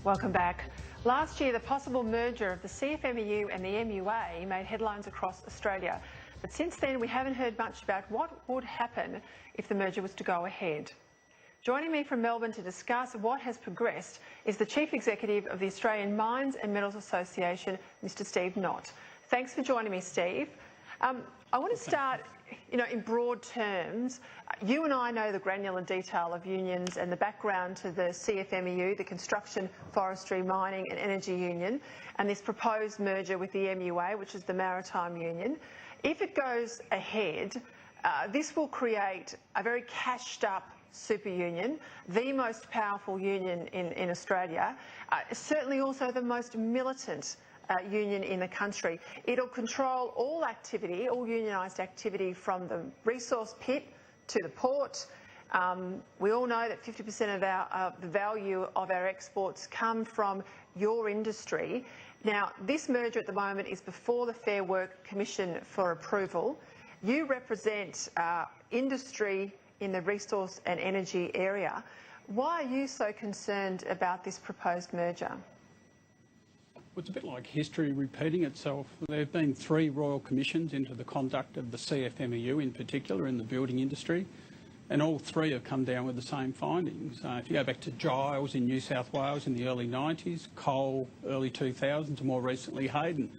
Welcome back. Last year, the possible merger of the CFMEU and the MUA made headlines across Australia. But since then, we haven't heard much about what would happen if the merger was to go ahead. Joining me from Melbourne to discuss what has progressed is the Chief Executive of the Australian Mines and Metals Association, Mr. Steve Knott. Thanks for joining me, Steve. I want to start, in broad terms. You and I know the granular detail of unions and the background to the CFMEU, the Construction, Forestry, Mining and Energy Union, and this proposed merger with the MUA, which is the Maritime Union. If it goes ahead, this will create a very cashed-up super union, the most powerful union in Australia, certainly also the most militant union in the country. It'll control all activity, all unionised activity, from the resource pit to the port. We all know that 50% of the value of our exports come from your industry. Now, this merger at the moment is before the Fair Work Commission for approval. You represent industry in the resource and energy area. Why are you so concerned about this proposed merger? Well, it's a bit like history repeating itself. There have been 3 royal commissions into the conduct of the CFMEU in particular in the building industry, and all 3 have come down with the same findings. If you go back to Giles in New South Wales in the early 90s, Cole early 2000s, and more recently Hayden.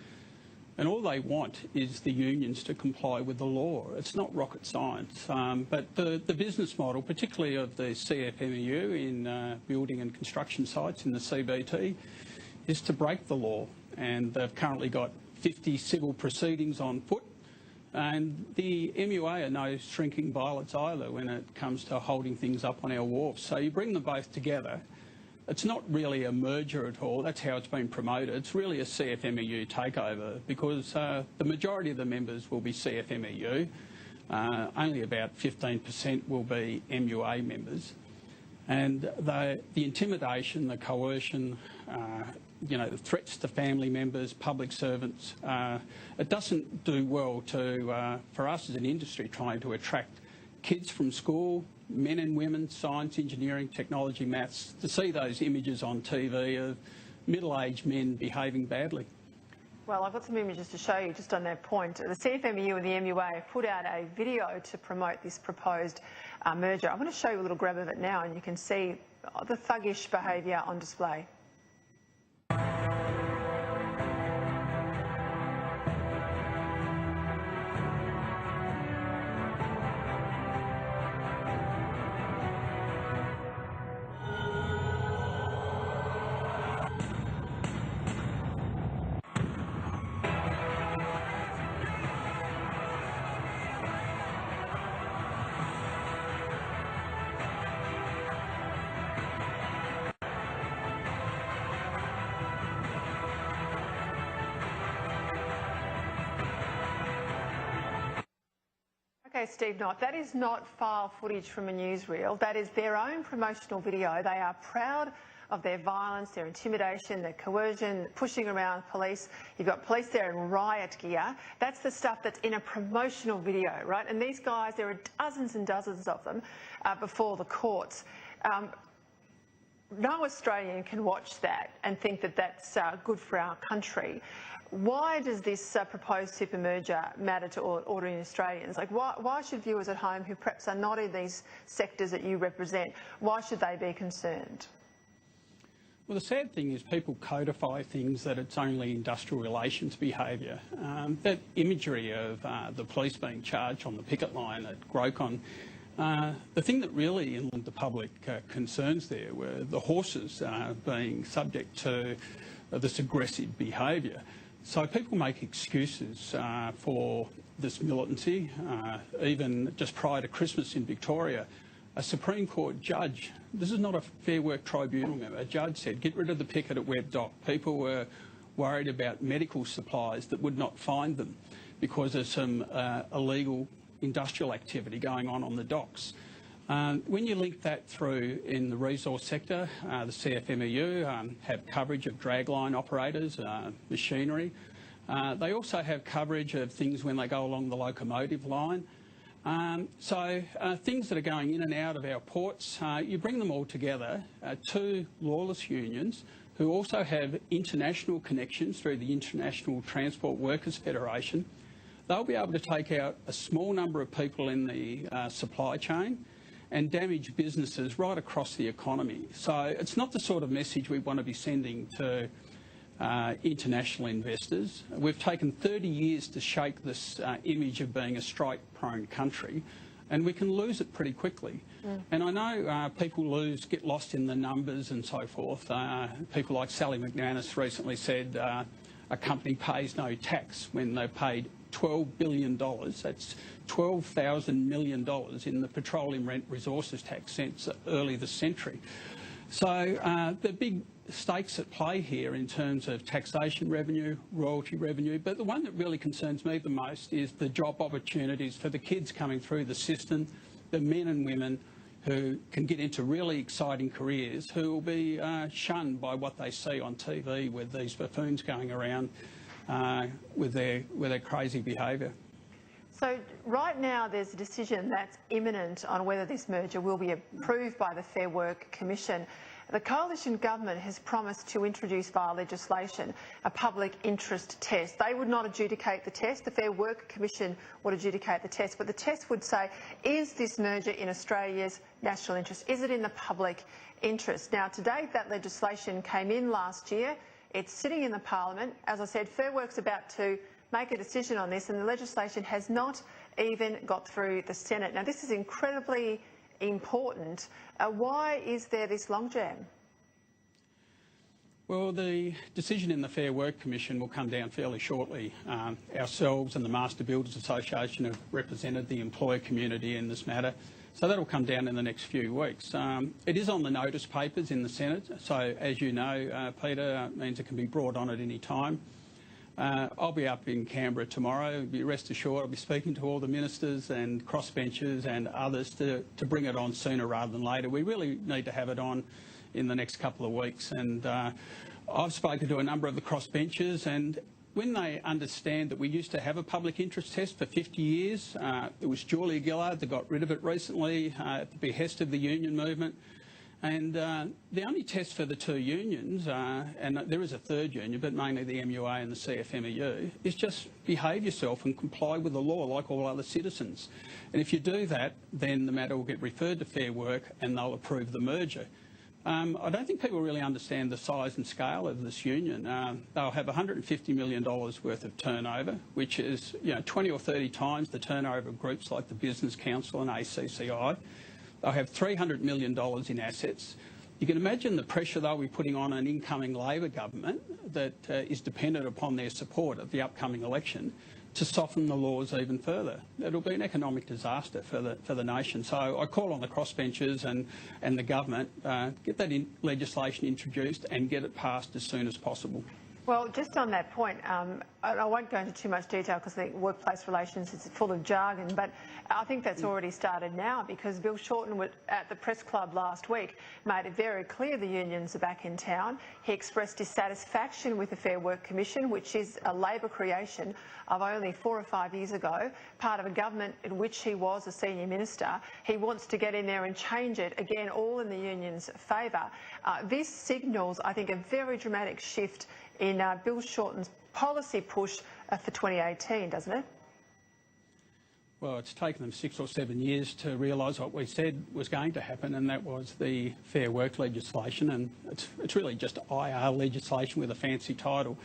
And all they want is the unions to comply with the law. It's not rocket science. But the business model, particularly of the CFMEU in building and construction sites in the CBT, is to break the law. And they've currently got 50 civil proceedings on foot. And the MUA are no shrinking violets either when it comes to holding things up on our wharves. So you bring them both together. It's not really a merger at all. That's how it's been promoted. It's really a CFMEU takeover because the majority of the members will be CFMEU. Only about 15% will be MUA members. And the intimidation, the coercion, the threats to family members, public servants, it doesn't do well for us as an industry trying to attract kids from school, men and women, science, engineering, technology, maths, to see those images on TV of middle-aged men behaving badly. Well, I've got some images to show you just on that point. The CFMEU and the MUA have put out a video to promote this proposed merger. I'm going to show you a little grab of it now, and you can see the thuggish behaviour on display. Okay, Steve Knott, that is not file footage from a newsreel. That is their own promotional video. They are proud of their violence, their intimidation, their coercion, pushing around police. You've got police there in riot gear. That's the stuff that's in a promotional video, right? And these guys, there are dozens and dozens of them before the courts. No Australian can watch that and think that that's good for our country. Why does this proposed super merger matter to ordinary Australians? Like, why should viewers at home who perhaps are not in these sectors that you represent, why should they be concerned? Well, the sad thing is people codify things that it's only industrial relations behaviour. That imagery of the police being charged on the picket line at Grocon, the thing that really enlightened the public concerns there were the horses being subject to this aggressive behaviour. So people make excuses for this militancy. Even just prior to Christmas in Victoria, a Supreme Court judge, this is not a Fair Work Tribunal member, a judge said, get rid of the picket at Webb Dock. People were worried about medical supplies that would not find them because of some illegal industrial activity going on the docks. When you link that through in the resource sector, the CFMEU have coverage of dragline operators, machinery. They also have coverage of things when they go along the locomotive line. So things that are going in and out of our ports, you bring them all together, 2 lawless unions who also have international connections through the International Transport Workers Federation. They'll be able to take out a small number of people in the supply chain and damage businesses right across the economy. So it's not the sort of message we want to be sending to international investors. We've taken 30 years to shake this image of being a strike-prone country, and we can lose it pretty quickly. And I know people get lost in the numbers and so forth. People like Sally McManus recently said a company pays no tax when they paid $12 billion. That's $12,000 million in the petroleum rent resources tax since early this century. So the big stakes at play here in terms of taxation revenue, royalty revenue, but the one that really concerns me the most is the job opportunities for the kids coming through the system, the men and women who can get into really exciting careers, who will be shunned by what they see on TV with these buffoons going around with their crazy behaviour. So right now there's a decision that's imminent on whether this merger will be approved by the Fair Work Commission. The coalition government has promised to introduce via legislation a public interest test. They would not adjudicate the test. The Fair Work Commission would adjudicate the test, but the test would say, is this merger in Australia's national interest? Is it in the public interest? Now, to date, that legislation came in last year. It's sitting in the Parliament. As I said, Fair Work's about to make a decision on this, and the legislation has not even got through the Senate. Now, this is incredibly important. Why is there this logjam? Well, the decision in the Fair Work Commission will come down fairly shortly. Ourselves and the Master Builders Association have represented the employer community in this matter, so that will come down in the next few weeks. It is on the notice papers in the Senate, so as you know, Peter, means it can be brought on at any time. I'll be up in Canberra tomorrow. Rest assured I'll be speaking to all the ministers and crossbenchers and others to bring it on sooner rather than later. We really need to have it on in the next couple of weeks, and I've spoken to a number of the crossbenchers, and when they understand that we used to have a public interest test for 50 years, it was Julia Gillard that got rid of it recently at the behest of the union movement. And the only test for the two unions, and there is a third union, but mainly the MUA and the CFMEU, is just behave yourself and comply with the law like all other citizens. And if you do that, then the matter will get referred to Fair Work and they'll approve the merger. I don't think people really understand the size and scale of this union. They'll have $150 million worth of turnover, which is 20 or 30 times the turnover of groups like the Business Council and ACCI. They'll have $300 million in assets. You can imagine the pressure they'll be putting on an incoming Labor government that is dependent upon their support at the upcoming election to soften the laws even further. It'll be an economic disaster for the nation. So I call on the crossbenchers and the government, get that legislation introduced and get it passed as soon as possible. Well, just on that point, I won't go into too much detail because the workplace relations is full of jargon, but I think that's already started now because Bill Shorten at the press club last week made it very clear the unions are back in town. He expressed dissatisfaction with the Fair Work Commission, which is a Labor creation of only 4 or 5 years ago, part of a government in which he was a senior minister. He wants to get in there and change it, again, all in the union's favour. This signals, I think, a very dramatic shift in Bill Shorten's policy push for 2018, doesn't it? Well, it's taken them 6 or 7 years to realise what we said was going to happen, and that was the Fair Work legislation, and it's really just IR legislation with a fancy title,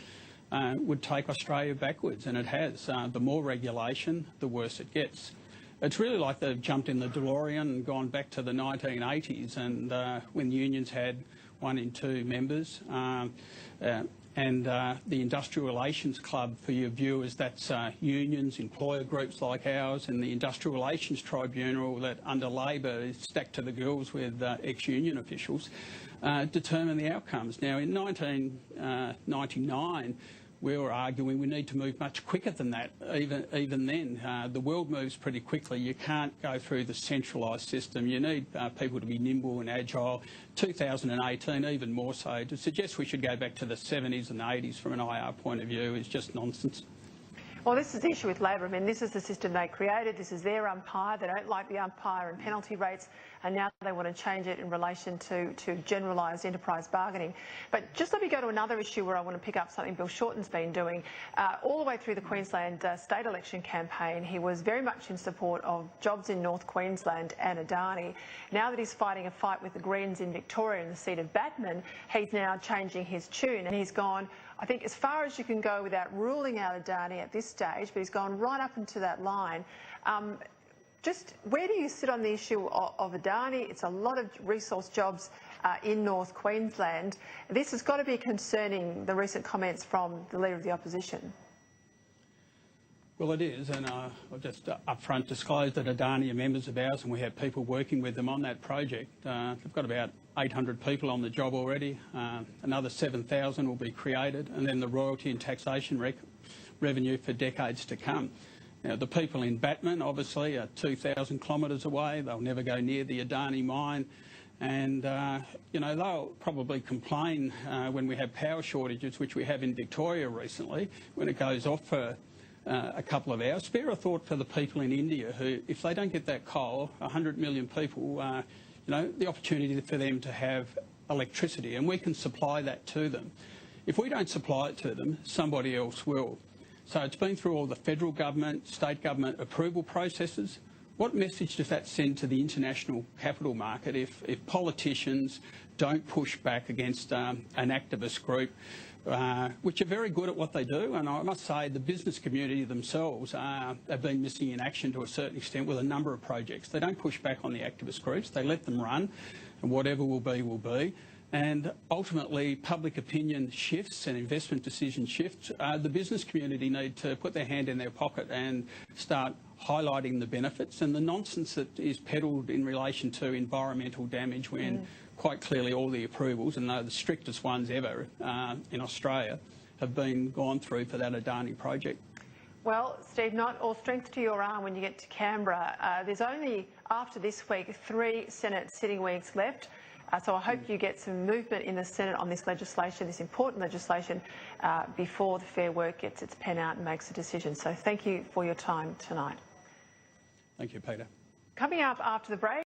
would take Australia backwards, and it has. The more regulation, the worse it gets. It's really like they've jumped in the DeLorean and gone back to the 1980s, and when unions had 1 in 2 members. And the Industrial Relations Club, for your viewers, that's unions, employer groups like ours, and the Industrial Relations Tribunal that under Labor is stacked to the gills with ex-union officials, determine the outcomes. Now, in 1999, we were arguing we need to move much quicker than that. Even then, the world moves pretty quickly. You can't go through the centralised system. You need people to be nimble and agile. 2018, even more so. To suggest we should go back to the 70s and 80s from an IR point of view is just nonsense. Well, this is the issue with Labor. I mean, this is the system they created. This is their umpire. They don't like the umpire and penalty rates, and now they want to change it in relation to generalised enterprise bargaining. But just let me go to another issue where I want to pick up something Bill Shorten's been doing. All the way through the Queensland state election campaign, he was very much in support of jobs in North Queensland and Adani. Now that he's fighting a fight with the Greens in Victoria in the seat of Batman, he's now changing his tune, and he's gone, I think, as far as you can go without ruling out Adani at this stage, but he's gone right up into that line. Just where do you sit on the issue of Adani? It's a lot of resource jobs in North Queensland. This has got to be concerning, the recent comments from the Leader of the Opposition. Well, it is, and I'll just upfront disclose that Adani are members of ours and we have people working with them on that project. They've got about 800 people on the job already. Another 7,000 will be created, and then the royalty and taxation revenue for decades to come. Now, the people in Batman, obviously, are 2,000 kilometres away. They'll never go near the Adani mine. And, you know, they'll probably complain when we have power shortages, which we have in Victoria recently, when it goes off for a couple of hours. Spare a thought for the people in India who, if they don't get that coal, 100 million people, you know, the opportunity for them to have electricity, and we can supply that to them. If we don't supply it to them, somebody else will. So it's been through all the federal government, state government approval processes. What message does that send to the international capital market if politicians don't push back against an activist group, which are very good at what they do? And I must say the business community themselves have been missing in action to a certain extent with a number of projects. They don't push back on the activist groups. They let them run, and whatever will be, will be. And ultimately, public opinion shifts and investment decisions shift. The business community need to put their hand in their pocket and start highlighting the benefits and the nonsense that is peddled in relation to environmental damage when quite clearly all the approvals, and they're the strictest ones ever in Australia, have been gone through for that Adani project. Well, Steve Knott, all strength to your arm when you get to Canberra. There's only, after this week, 3 Senate sitting weeks left. So I hope you get some movement in the Senate on this legislation, this important legislation, before the Fair Work gets its pen out and makes a decision. So thank you for your time tonight. Thank you, Peter. Coming up after the break.